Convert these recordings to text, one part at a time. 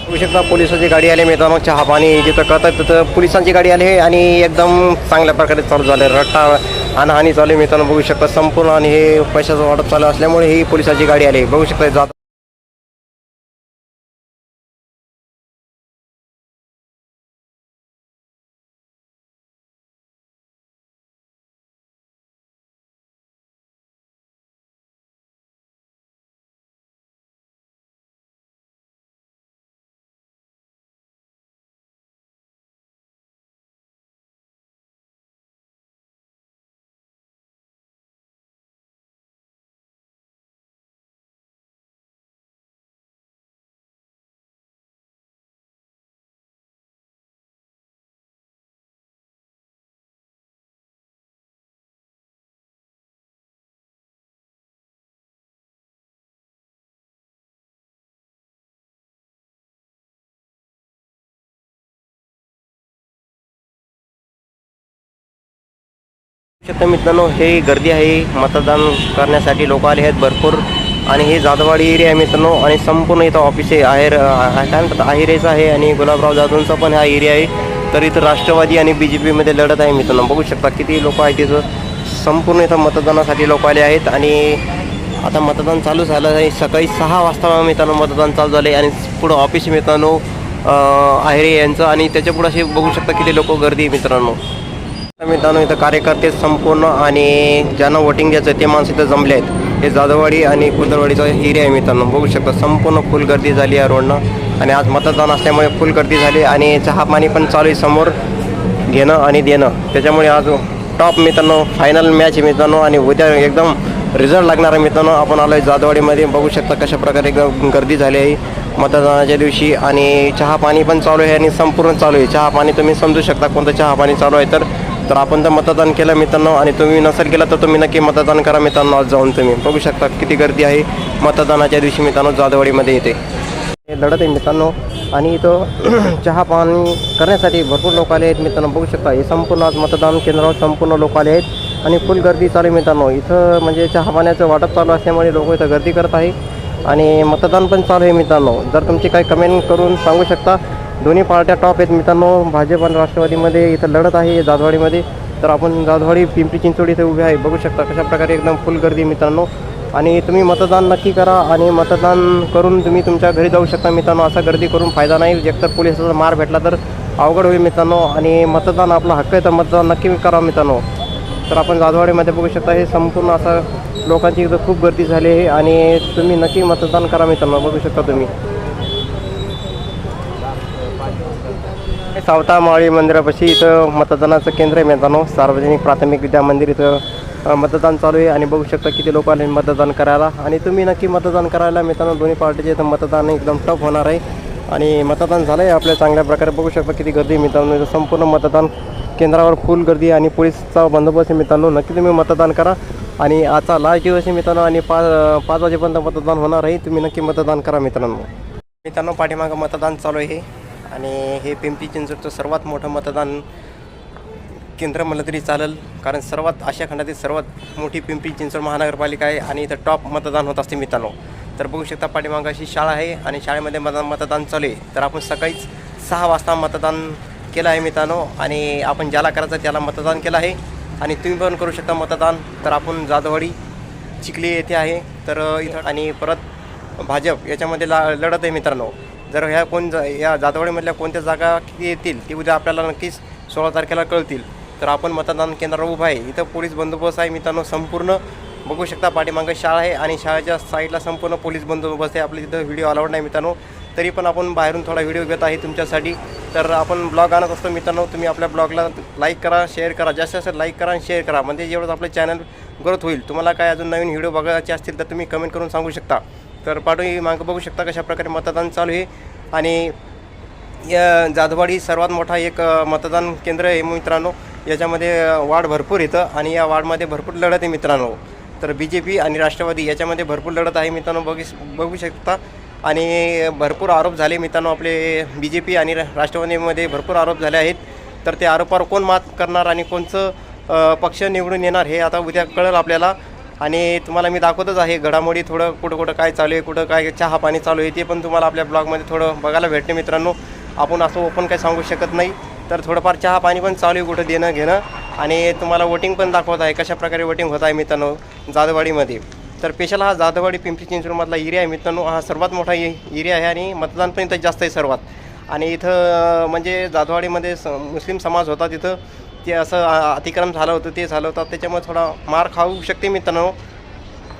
बघू शकता पोलिसांची गाडी आली मित्रांनो, चहा पाणी जिथं करतात तिथं पोलिसांची गाडी आली आहे आणि एकदम चांगल्या प्रकारे चालू झाले. रट्टा आणहानी चालू आहे मित्रांनो, बघू शकता संपूर्ण. आणि हे पैशाचं वाटप चालू असल्यामुळे ही पोलिसांची गाडी आली बघू शकता. जात मित्रांनो, हे गर्दी आहे मतदान करण्यासाठी. लोक आले आहेत भरपूर. आणि हे जाधववाडी एरिया आहे मित्रांनो. आणि संपूर्ण इथं ऑफिस आहे, काय म्हणतात, आहेरेचं आहे. आणि गुलाबराव जाधवांचा पण हा एरिया आहे. तर इथं राष्ट्रवादी आणि BJP मध्ये लढत आहे मित्रांनो. बघू शकता किती लोक आहेत तिथं. संपूर्ण इथं मतदानासाठी लोक आले आहेत. आणि आता मतदान चालू झालं आहे. सकाळी 6 वाजता मित्रांनो मतदान चालू झाले. आणि पुढं ऑफिस मित्रांनो आहेरे यांचं. आणि त्याच्या पुढं असे बघू शकता किती लोक गर्दी मित्रांनो. मित्रांनो इथं कार्यकर्ते संपूर्ण. आणि ज्यांना वोटिंग द्यायचं ते माणसं इथं जमले आहेत. हे जाधववाडी आणि कुदरवाडीचा एरिया आहे मित्रांनो. बघू शकता संपूर्ण फुल गर्दी झाली आहे रोडनं. आणि आज मतदान असल्यामुळे फुल गर्दी झाली. आणि चहा पाणी पण चालू आहे समोर घेणं आणि देणं. त्याच्यामुळे आज टॉप मित्रांनो फायनल मॅच मित्रांनो. आणि उद्या एकदम रिझल्ट लागणार आहे मित्रांनो. आपण आलो आहे जाधववाडीमध्ये. बघू शकता कशा प्रकारे गर्दी झाली आहे मतदानाच्या दिवशी. आणि चहा पाणी पण चालू आहे आणि संपूर्ण चालू आहे. चहा पाणी तुम्ही समजू शकता कोणतं चहा पाणी चालू आहे. तर आपण तर मतदान केलं मित्रांनो. आणि तुम्ही नसेल केलं तर तुम्ही नक्की मतदान करा मित्रांनो. आज जाऊन तुम्ही बघू शकता किती गर्दी आहे मतदानाच्या दिवशी मित्रांनो जाधववाडीमध्ये येते. हे लढत आहे मित्रांनो. आणि इथं चहा पाणी करण्यासाठी भरपूर लोक आले आहेत मित्रांनो. बघू शकता हे संपूर्ण आज मतदान केंद्रावर संपूर्ण लोक आले आहेत. आणि फुल गर्दी चालू आहे मित्रांनो. इथं म्हणजे चहा पाण्याचं वाटप चालू असल्यामुळे लोक इथं गर्दी करत आहे. आणि मतदान पण चालू आहे मित्रांनो. जर तुमची काही कमेंट करून सांगू शकता. दोन्ही पार्ट्या टॉप आहेत मित्रांनो. भाजप आणि राष्ट्रवादीमध्ये इथं लढत आहे जाधववाडीमध्ये. तर आपण जाधववाडी पिंपरी चिंचवड इथे उभे आहे. बघू शकता कशा प्रकारे एकदम फुल गर्दी मित्रांनो. आणि तुम्ही मतदान नक्की करा. आणि मतदान करून तुम्ही तुमच्या घरी जाऊ शकता मित्रांनो. असा गर्दी करून फायदा नाही. एकतर पोलिसाचा मार भेटला तर अवघड होईल मित्रांनो. आणि मतदान आपला हक्क आहे तर मतदान नक्की करा मित्रांनो. तर आपण जाधववाडीमध्ये बघू शकता हे संपूर्ण असं लोकांची इथं खूप गर्दी झाली आहे. आणि तुम्ही नक्की मतदान करा मित्रांनो. बघू शकता तुम्ही सावता माळी मंदिरापाशी इथं मतदानाचं केंद्र आहे मित्रांनो. सार्वजनिक प्राथमिक विद्या मंदिर इथं मतदान चालू आहे. आणि बघू शकता किती लोक आले मतदान करायला. आणि तुम्ही नक्की मतदान करायला मित्रांनो. दोन्ही पार्टीचे इथं मतदान एकदम टफ होणार आहे. आणि मतदान झालं आहे आपल्या चांगल्या प्रकारे. बघू शकता किती गर्दी मित्रांनो. इथं संपूर्ण मतदान केंद्रावर फुल गर्दी आणि पोलीसचा बंदोबस्त आहे मित्रांनो. नक्की तुम्ही मतदान करा. आणि आजचा लास्ट दिवस आहे मित्रांनो. आणि 5 वाजेपर्यंत मतदान होणार आहे. तुम्ही नक्की मतदान करा मित्रांनो. पाठीमागं मतदान चालू आहे. आणि हे पिंपरी चिंचवडचं सर्वात मोठं मतदान केंद्र म्हणलं तरी चालेल. कारण सर्वात आशिया खंडातील सर्वात मोठी पिंपरी चिंचवड महानगरपालिका आहे. आणि इथं टॉप मतदान होत असते मित्रांनो. तर बघू शकता पाठीमागं अशी शाळा आहे. आणि शाळेमध्ये मतदान चालू आहे. तर आपण सकाळीच 6 वाजता मतदान केलं आहे मित्रांनो. आणि आपण ज्याला करायचं त्याला मतदान केलं आहे. आणि तुम्ही पण करू शकता मतदान. तर आपण जाधववाडी चिखली येथे आहे. तर इथं आणि परत भाजप याच्यामध्ये लढत आहे मित्रांनो. जर या जाधववाडीमधल्या कोणत्या जागा किती येतील ती उद्या आपल्याला नक्कीच 16 तारखेला कळतील. तर आपण मतदान केंद्रावर उभा आहे. इथं पोलीस बंदोबस्त आहे मित्रांनो संपूर्ण. बघू शकता पाठीमागं शाळा आहे. आणि शाळेच्या साईडला संपूर्ण पोलीस बंदोबस्त आहे. आपल्या तिथं व्हिडिओ अलाउड नाही मित्रांनो. तरी पण आपण बाहेरून थोडा व्हिडिओ घेत आहे तुमच्यासाठी. तर आपण ब्लॉग आणत असतो मित्रांनो. तुम्ही आपल्या ब्लॉगला लाईक करा, शेअर करा. जास्तीत जास्त लाईक करा आणि शेअर करा. म्हणजे जेवढं आपलं चॅनल ग्रोथ होईल. तुम्हाला काय अजून नवीन व्हिडिओ बघायचे असतील तर तुम्ही कमेंट करून सांगू शकता. तर मागं बघू शकता कशा प्रकारे मतदान चालू आहे. आणि या जाधववाडी सर्वात मोठा एक मतदान केंद्र आहे मित्रांनो. याच्यामध्ये वार्ड भरपूर येतं. आणि या वार्डमध्ये भरपूर लढत आहे मित्रांनो. तर BJP आणि राष्ट्रवादी याच्यामध्ये भरपूर लढत आहे मित्रांनो. बघू शकता. आणि भरपूर आरोप झाले मित्रांनो. आपले BJP आणि राष्ट्रवादीमध्ये भरपूर आरोप झाले आहेत. तर ते आरोपावर कोण मात करणार आणि कोणचं पक्ष निवडून येणार हे आता उद्या कळेल आपल्याला. आणि तुम्हाला मी दाखवतच आहे घडामोडी, थोडं कुठं काय चालू आहे, कुठं काय चहा पाणी चालू आहे ते पण तुम्हाला आपल्या ब्लॉगमध्ये थोडं बघायला भेटते मित्रांनो. आपण असं ओपन काही सांगू शकत नाही, तर थोडंफार चहा पाणी पण चालू आहे कुठं देणं घेणं. आणि तुम्हाला वोटिंग पण दाखवत आहे कशाप्रकारे वोटिंग होत आहे मित्रांनो जाधववाडीमध्ये. तर स्पेशल हा जाधववाडी पिंपरी चिंचवडमधला एरिया आहे मित्रांनो. हा सर्वात मोठा एरिया आहे आणि मतदान पण इथं जास्त आहे सर्वात. आणि इथं म्हणजे जाधववाडीमध्ये मुस्लिम समाज होता, तिथं ते असं अतिक्रमण झालं होतं, ते झालं होतं, त्याच्यामुळे थोडा मार खाऊ शकते मित्रांनो.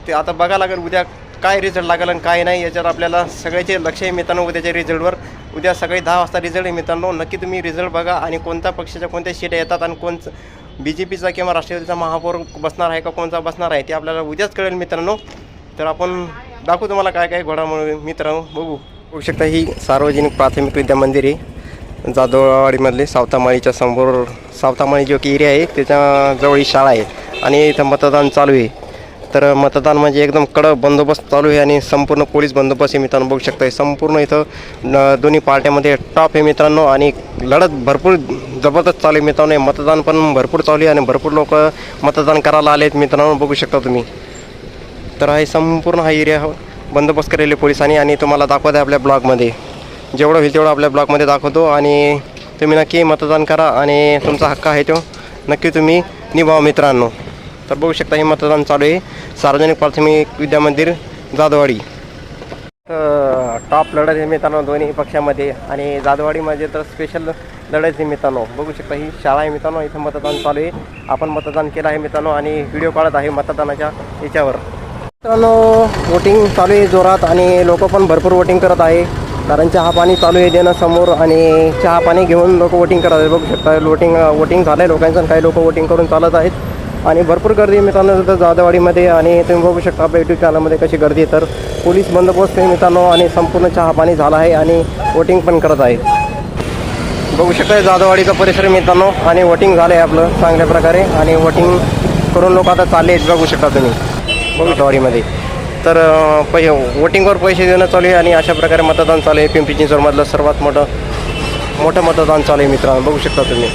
ते आता बघा लागेल उद्या काय रिझल्ट लागेल आणि काय नाही, याच्यावर आपल्याला सगळ्याचे लक्ष आहे मित्रांनो उद्याच्या रिझल्टवर. उद्या सकाळी 10 वाजता रिझल्ट आहे मित्रांनो. नक्की तुम्ही रिझल्ट बघा आणि कोणत्या पक्षाच्या कोणत्या सीट येतात आणि कोणचं BJPचा किंवा राष्ट्रवादीचा महापौर बसणार आहे का कोणता बसणार आहे ते आपल्याला उद्याच कळेल मित्रांनो. तर आपण दाखवू तुम्हाला काय काय घडामोडी मित्रांनो. बघू शकता ही सार्वजनिक प्राथमिक विद्या मंदिर आहे जाधववाडीमधले. सावतामाळीच्या समोर सावतामाळी जो की एरिया आहे त्याच्याजवळ ही शाळा आहे आणि इथं मतदान चालू आहे. तर मतदान म्हणजे एकदम कडक बंदोबस्त चालू आहे आणि संपूर्ण पोलीस बंदोबस्त आहे मित्रांनो. बघू शकता संपूर्ण इथं दोन्ही पार्ट्यामध्ये टॉप आहे मित्रांनो आणि लढत भरपूर जबरदस्त चालू आहे मित्रांनो. मतदान पण भरपूर चालू आहे आणि भरपूर लोक मतदान करायला आले आहेत मित्रांनो. बघू शकता तुम्ही. तर हा संपूर्ण हा एरिया बंदोबस्त केलेले पोलिसांनी आणि तुम्हाला दाखवत आहे आपल्या ब्लॉगमध्ये. जेवढं होईल तेवढं आपल्या ब्लॉगमध्ये दाखवतो आणि तुम्ही नक्की मतदान करा आणि तुमचा हक्क आहे तो नक्की तुम्ही निभावा मित्रांनो. तर बघू शकता हे मतदान चालू आहे सार्वजनिक प्राथमिक विद्या मंदिर जाधववाडी. टॉप लढत आहे मित्रांनो दोन्ही पक्षामध्ये आणि जाधववाडीमध्ये तर स्पेशल लढत आहे मित्रांनो. बघू शकता ही शाळा आहे मित्रांनो. इथं मतदान चालू आहे. आपण मतदान केलं आहे मित्रांनो आणि व्हिडिओ काढत आहे मतदानाच्या याच्यावर. मित्रांनो वोटिंग चालू आहे जोरात आणि लोक पण भरपूर वोटिंग करत आहे, कारण चहा पाणी चालू आहे देणं समोर आणि चहा पाणी घेऊन लोक वोटिंग करत आहेत. बघू शकता वोटिंग झालं आहे लोकांचं, काही लोक वोटिंग करून चालत आहेत आणि भरपूर गर्दी मित्रांनो तिथं जाधववाडीमध्ये. आणि तुम्ही बघू शकता आपल्या यूट्यूब चॅनलमध्ये कशी गर्दी आहे. तर पोलीस बंदोबस्त आहे मित्रांनो आणि संपूर्ण चहा पाणी झालं आहे आणि वोटिंग पण करत आहे. बघू शकता जाधववाडीचा परिसर मित्रांनो आणि वोटिंग झालं आहे आपलं चांगल्या प्रकारे आणि वोटिंग करून लोक आता चालले आहेत. बघू शकता तुम्ही जाधववाडीमध्ये. तर वोटिंगवर पैसे देणं चालू आहे आणि अशा प्रकारे मतदान चालू आहे. पिंपरी चिंचवडमधलं सर्वात मोठं मतदान चालू आहे मित्रांनो. बघू शकता तुम्ही.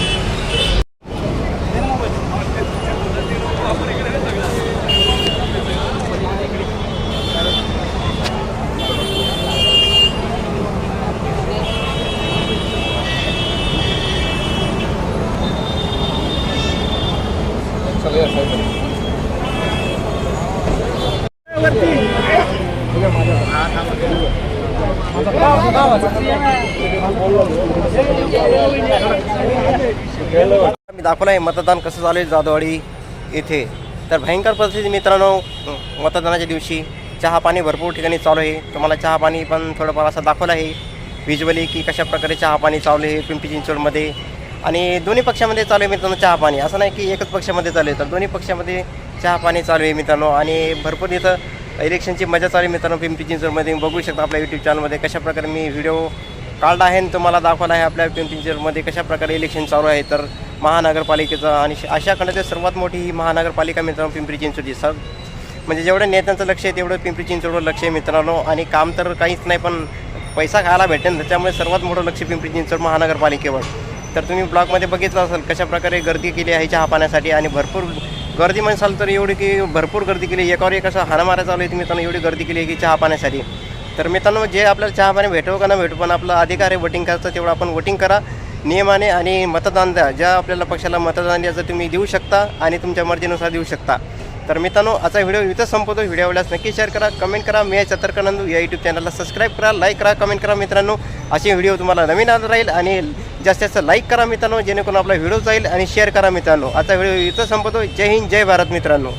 मी दाखवलं आहे मतदान कसं चालू आहे जाधववाडी येथे. तर भयंकर परिस्थिती मित्रांनो मतदानाच्या दिवशी. चहा पाणी भरपूर ठिकाणी चालू आहे. तुम्हाला चहा पाणी पण थोडंफार असं दाखवलं आहे व्हिज्युअली की कशा प्रकारे चहा पाणी चालू आहे पिंपरी चिंचवडमध्ये. आणि दोन्ही पक्षामध्ये चालू आहे मित्रांनो चहा पाणी. असं नाही की एकच पक्षामध्ये चालू आहे, तर दोन्ही पक्षामध्ये चहा पाणी चालू आहे मित्रांनो. आणि भरपूर इथं इलेक्शनची मजा चालू आहे मित्रांनो पिंपरी चिंचवडमध्ये. बघू शकता आपल्या यूट्यूब चॅनलमध्ये कशा प्रकारे मी व्हिडिओ काढला आहे आणि तुम्हाला दाखवला आहे आपल्या पिंपरी चिंचवडमध्ये कशा प्रकारे इलेक्शन चालू आहे. तर महानगरपालिकेचं आणि अशा खंडातील सर्वात मोठी ही महानगरपालिका मित्रांनो पिंपरी चिंचवडची. म्हणजे जेवढं नेत्यांचं लक्ष आहे तेवढं पिंपरी चिंचवडवर लक्ष आहे मित्रांनो. आणि काम तर काहीच नाही पण पैसा खायला भेटेल, त्याच्यामुळे सर्वात मोठं लक्ष पिंपरी चिंचवड महानगरपालिकेवर. तर तुम्ही ब्लॉगमध्ये बघितलं असेल कशा प्रकारे गर्दी केली आहे चहा पाण्यासाठी आणि भरपूर गर्दी म्हणसाल तर एवढी की भरपूर गर्दी केली. एकावर एक असं हाणामाऱ्या चालू आहे मित्रांनो. एवढी गर्दी केली आहे की चहा पाण्यासाठी. तर मित्रांनो जे आपल्याला चहा पाणी भेटो का ना भेटो पण आपला अधिकार आहे वोटिंग करायचं, तेवढं आपण वोटिंग करा नियमाने आणि मतदान द्या. ज्या आपल्याला पक्षाला मतदान द्यायचं तुम्ही देऊ शकता आणि तुमच्या मर्जीनुसार देऊ शकता. तर मित्रांनो आजचा व्हिडिओ इथंच संपवतो. व्हिडिओ आवडल्यास नक्की शेअर करा, कमेंट करा. मी चतर्कनंदू या यूट्यूब चॅनलला सबस्क्राईब करा, लाईक करा, कमेंट करा मित्रांनो. असे व्हिडिओ तुम्हाला नवीन आला राहील आणि जास्तीत जास्त लाईक करा मित्रांनो, जेणेकरून आपला व्हिडिओ जाईल आणि शेअर करा मित्रांनो. आजचा व्हिडिओ इथं संपवतो. जय हिंद, जय भारत मित्रांनो.